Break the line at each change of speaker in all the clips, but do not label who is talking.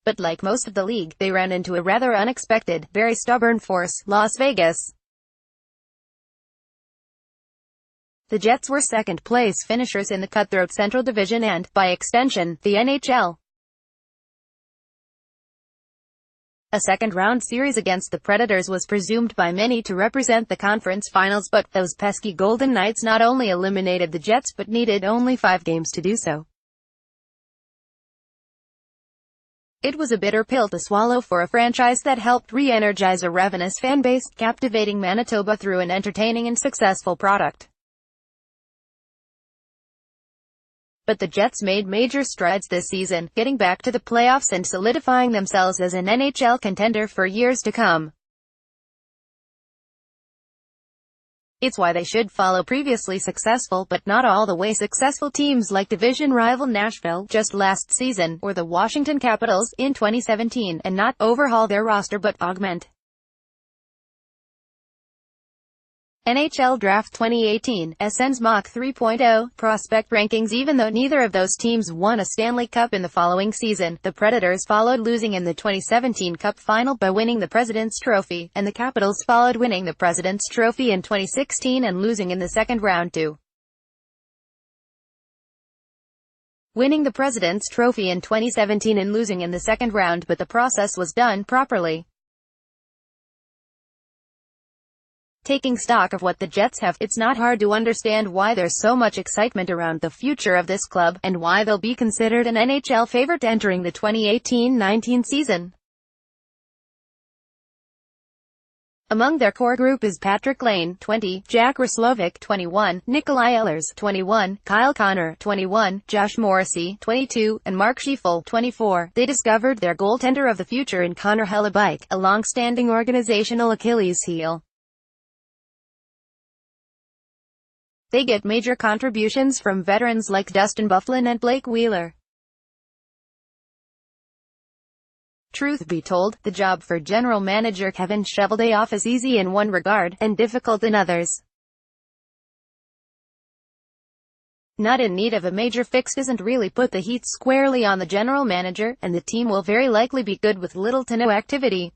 But like most of the league, they ran into a rather unexpected, very stubborn force, Las Vegas. The Jets were second-place finishers in the cutthroat Central Division and, by extension, the NHL. A second-round series against the Predators was presumed by many to represent the conference finals, but those pesky Golden Knights not only eliminated the Jets but needed only 5 games to do so. It was a bitter pill to swallow for a franchise that helped re-energize a ravenous fanbase, captivating Manitoba through an entertaining and successful product. But the Jets made major strides this season, getting back to the playoffs and solidifying themselves as an NHL contender for years to come. It's why they should follow previously successful but not all the way successful teams like division rival Nashville just last season, or the Washington Capitals in 2017, and not overhaul their roster but augment. NHL Draft 2018, SN's Mock 3.0, Prospect Rankings. Even though neither of those teams won a Stanley Cup in the following season, the Predators followed losing in the 2017 Cup Final by winning the President's Trophy, and the Capitals followed winning the President's Trophy in 2016 and losing in the second round to winning the President's Trophy in 2017 and losing in the second round, but the process was done properly. Taking stock of what the Jets have, it's not hard to understand why there's so much excitement around the future of this club, and why they'll be considered an NHL favorite entering the 2018-19 season. Among their core group is Patrick Lane, 20, Jack Roslovic, 21, Nikolai Ehlers, 21, Kyle Connor, 21, Josh Morrissey, 22, and Mark Schieffel, 24. They discovered their goaltender of the future in Connor Hellebuyck, a long-standing organizational Achilles heel. They get major contributions from veterans like Dustin Byfuglien and Blake Wheeler. Truth be told, the job for general manager Kevin Cheveldayoff is easy in one regard, and difficult in others. Not in need of a major fix doesn't really put the heat squarely on the general manager, and the team will very likely be good with little to no activity.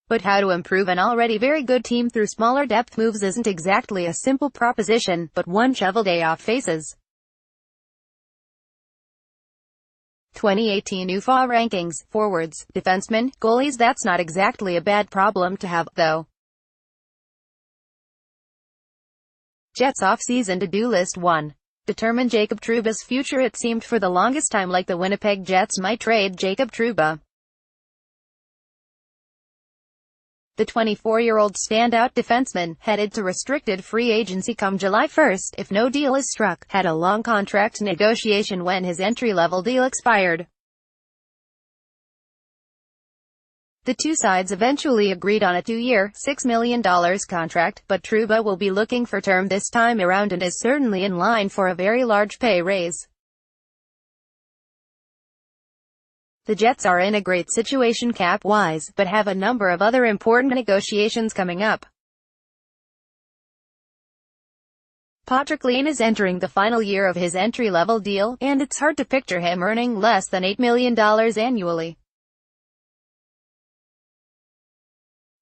But how to improve an already very good team through smaller depth moves isn't exactly a simple proposition, but one Cheveldayoff faces. 2018 UFA rankings, forwards, defensemen, goalies. That's not exactly a bad problem to have, though. Jets off-season to-do list 1. Determine Jacob Trouba's future. It seemed for the longest time like the Winnipeg Jets might trade Jacob Trouba. The 24-year-old standout defenseman, headed to restricted free agency come July 1 if no deal is struck, had a long contract negotiation when his entry-level deal expired. The two sides eventually agreed on a 2-year, $6 million contract, but Trouba will be looking for term this time around and is certainly in line for a very large pay raise. The Jets are in a great situation cap-wise, but have a number of other important negotiations coming up. Patrick Lane is entering the final year of his entry-level deal, and it's hard to picture him earning less than $8 million annually.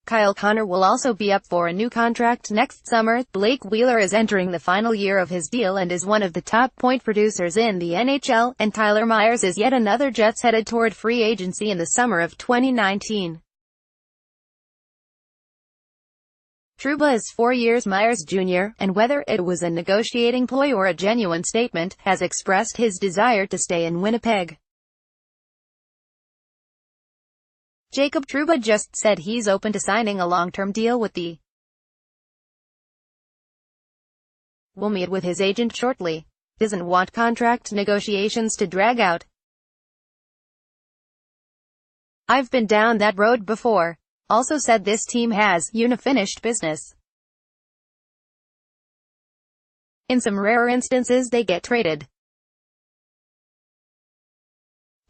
Kyle Connor will also be up for a new contract next summer. Blake Wheeler is entering the final year of his deal and is one of the top point producers in the NHL, and Tyler Myers is yet another Jets headed toward free agency in the summer of 2019. Trouba is 4 years Myers Jr., and whether it was a negotiating ploy or a genuine statement, has expressed his desire to stay in Winnipeg. Jacob Trouba just said he's open to signing a long-term deal with the will meet with his agent shortly. Doesn't want contract negotiations to drag out. I've been down that road before. Also said this team has unfinished business. In some rare instances they get traded.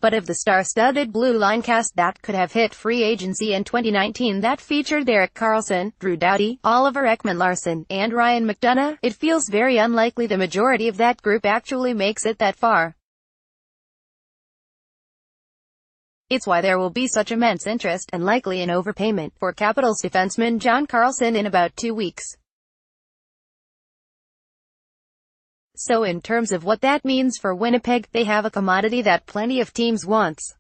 But of the star-studded blue line cast that could have hit free agency in 2019 that featured Erik Karlsson, Drew Doughty, Oliver Ekman-Larsson, and Ryan McDonagh, it feels very unlikely the majority of that group actually makes it that far. It's why there will be such immense interest, and likely an overpayment, for Capitals defenseman John Carlson in about 2 weeks. So in terms of what that means for Winnipeg, they have a commodity that plenty of teams wants.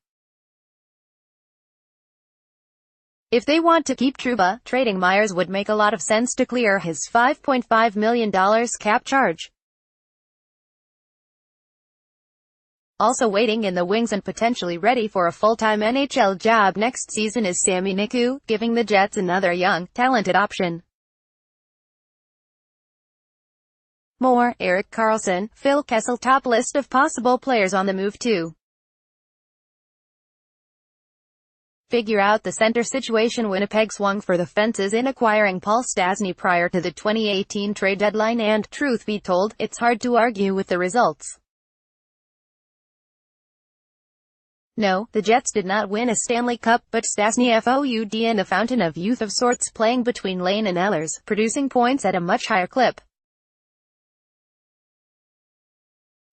If they want to keep Trouba, trading Myers would make a lot of sense to clear his $5.5 million cap charge. Also waiting in the wings and potentially ready for a full-time NHL job next season is Sami Niku, giving the Jets another young, talented option. More, Erik Karlsson, Phil Kessel top list of possible players on the move too. Figure out the center situation. Winnipeg swung for the fences in acquiring Paul Stastny prior to the 2018 trade deadline and, truth be told, it's hard to argue with the results. No, the Jets did not win a Stanley Cup, but Stastny found in a fountain of youth of sorts, playing between Lane and Ehlers, producing points at a much higher clip.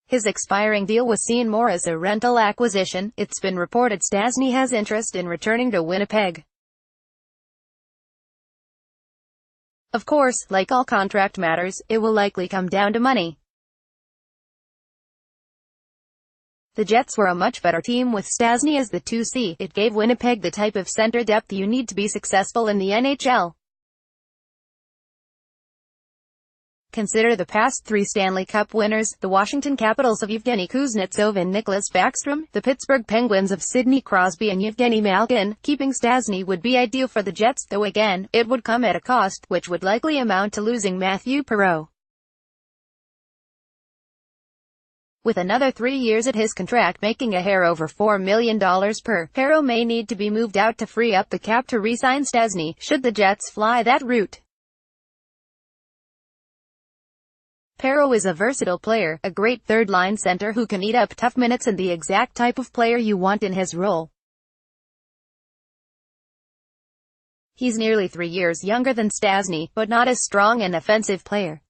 His expiring deal was seen more as a rental acquisition. It's been reported Stastny has interest in returning to Winnipeg. Of course, like all contract matters, it will likely come down to money. The Jets were a much better team with Stastny as the 2C. It gave Winnipeg the type of center depth you need to be successful in the NHL. Consider the past 3 Stanley Cup winners, the Washington Capitals of Evgeny Kuznetsov and Nicholas Backstrom, the Pittsburgh Penguins of Sidney Crosby and Evgeny Malkin. Keeping Stastny would be ideal for the Jets, though again, it would come at a cost, which would likely amount to losing Matthew Perreault. With another 3 years at his contract making a hair over $4 million per, Perreault may need to be moved out to free up the cap to re-sign Stastny, should the Jets fly that route. Perreault is a versatile player, a great third-line center who can eat up tough minutes and the exact type of player you want in his role. He's nearly 3 years younger than Stastny, but not as strong an offensive player.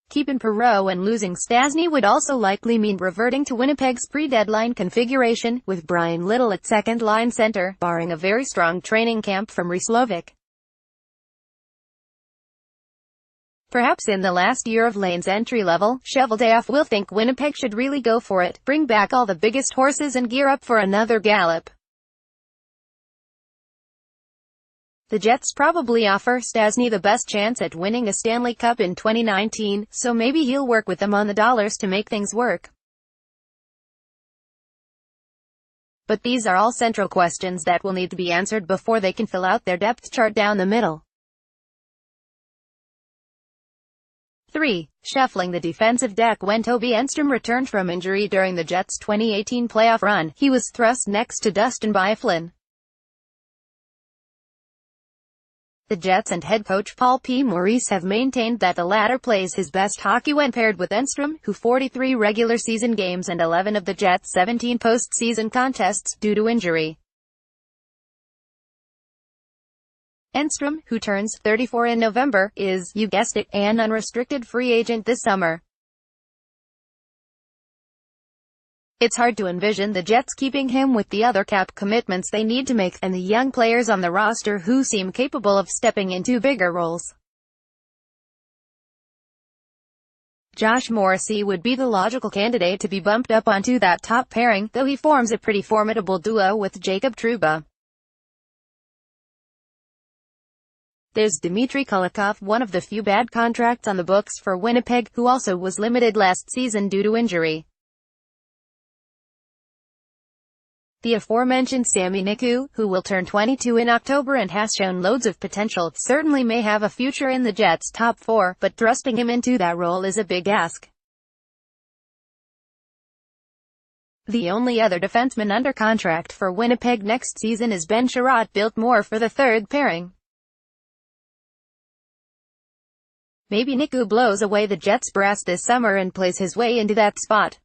Keeping Perreault and losing Stastny would also likely mean reverting to Winnipeg's pre-deadline configuration, with Brian Little at second-line center, barring a very strong training camp from Ryslovic. Perhaps in the last year of Lane's entry level, Cheveldayoff will think Winnipeg should really go for it, bring back all the biggest horses and gear up for another gallop. The Jets probably offer Stastny the best chance at winning a Stanley Cup in 2019, so maybe he'll work with them on the dollars to make things work. But these are all central questions that will need to be answered before they can fill out their depth chart down the middle. 3. Shuffling the defensive deck. When Toby Enstrom returned from injury during the Jets' 2018 playoff run, he was thrust next to Dustin Byfuglien. The Jets and head coach Paul P. Maurice have maintained that the latter plays his best hockey when paired with Enstrom, who 43 regular season games and 11 of the Jets' 17 postseason contests due to injury. Enstrom, who turns 34 in November, is, you guessed it, an unrestricted free agent this summer. It's hard to envision the Jets keeping him with the other cap commitments they need to make, and the young players on the roster who seem capable of stepping into bigger roles. Josh Morrissey would be the logical candidate to be bumped up onto that top pairing, though he forms a pretty formidable duo with Jacob Trouba. There's Dmitry Kulikov, one of the few bad contracts on the books for Winnipeg, who also was limited last season due to injury. The aforementioned Sami Niku, who will turn 22 in October and has shown loads of potential, certainly may have a future in the Jets' top 4, but thrusting him into that role is a big ask. The only other defenseman under contract for Winnipeg next season is Ben Sherratt, built more for the third pairing. Maybe Niku blows away the Jets' brass this summer and plays his way into that spot.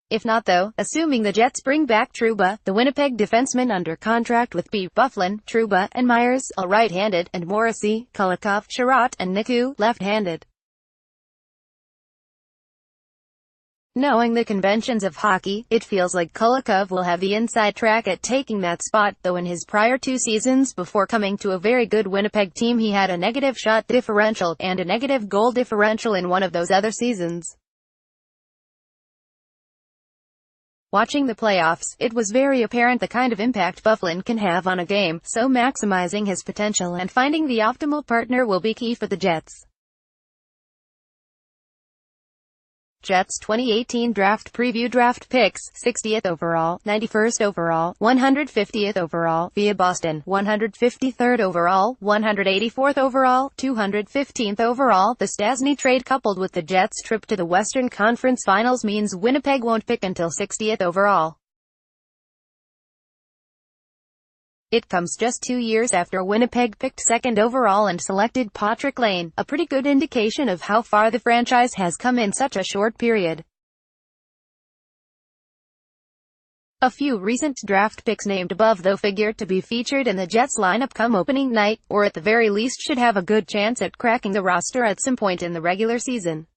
If not though, assuming the Jets bring back Trouba, the Winnipeg defenseman under contract with Byfuglien, Trouba, and Myers, all right-handed, and Morrissey, Kulikov, Sherratt, and Niku, left-handed. Knowing the conventions of hockey, it feels like Kulikov will have the inside track at taking that spot, though in his prior 2 seasons before coming to a very good Winnipeg team he had a negative shot differential, and a negative goal differential in one of those other seasons. Watching the playoffs, it was very apparent the kind of impact Byfuglien can have on a game, so maximizing his potential and finding the optimal partner will be key for the Jets. Jets 2018 Draft Preview Draft Picks, 60th overall, 91st overall, 150th overall, via Boston, 153rd overall, 184th overall, 215th overall. The Stastny trade coupled with the Jets' trip to the Western Conference Finals means Winnipeg won't pick until 60th overall. It comes just 2 years after Winnipeg picked 2nd overall and selected Patrick Lane, a pretty good indication of how far the franchise has come in such a short period. A few recent draft picks named above though figure to be featured in the Jets lineup come opening night, or at the very least should have a good chance at cracking the roster at some point in the regular season.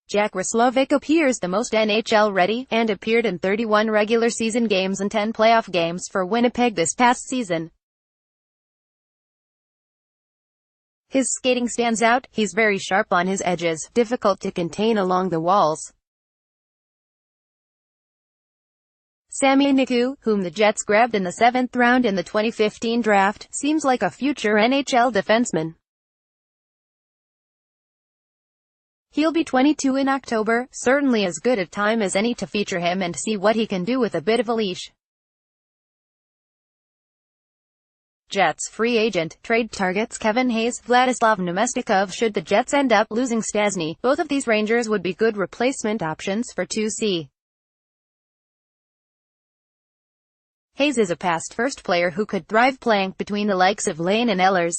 Jack Roslovic appears the most NHL-ready, and appeared in 31 regular season games and 10 playoff games for Winnipeg this past season. His skating stands out, he's very sharp on his edges, difficult to contain along the walls. Sami Niku, whom the Jets grabbed in the 7th round in the 2015 draft, seems like a future NHL defenseman. He'll be 22 in October, certainly as good a time as any to feature him and see what he can do with a bit of a leash. Jets free agent, trade targets Kevin Hayes, Vladislav Nemestikov. Should the Jets end up losing Stastny, both of these Rangers would be good replacement options for 2C. Hayes is a pass-first player who could thrive playing between the likes of Lane and Ehlers.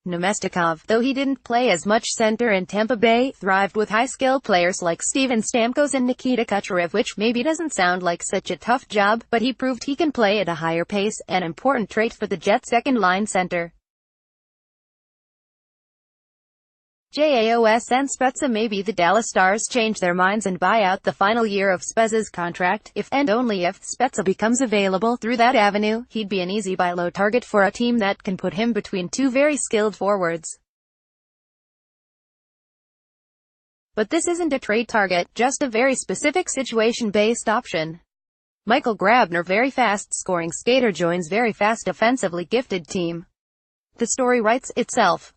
Nemestikov, though he didn't play as much center in Tampa Bay, thrived with high-skill players like Steven Stamkos and Nikita Kucherov, which maybe doesn't sound like such a tough job, but he proved he can play at a higher pace, an important trait for the Jets' second-line center. JAOS and Spezza. Maybe the Dallas Stars change their minds and buy out the final year of Spezza's contract, if and only if Spezza becomes available. Through that avenue, he'd be an easy buy low target for a team that can put him between 2 very skilled forwards. But this isn't a trade target, just a very specific situation-based option. Michael Grabner, very fast-scoring skater, joins very fast offensively gifted team. The story writes itself.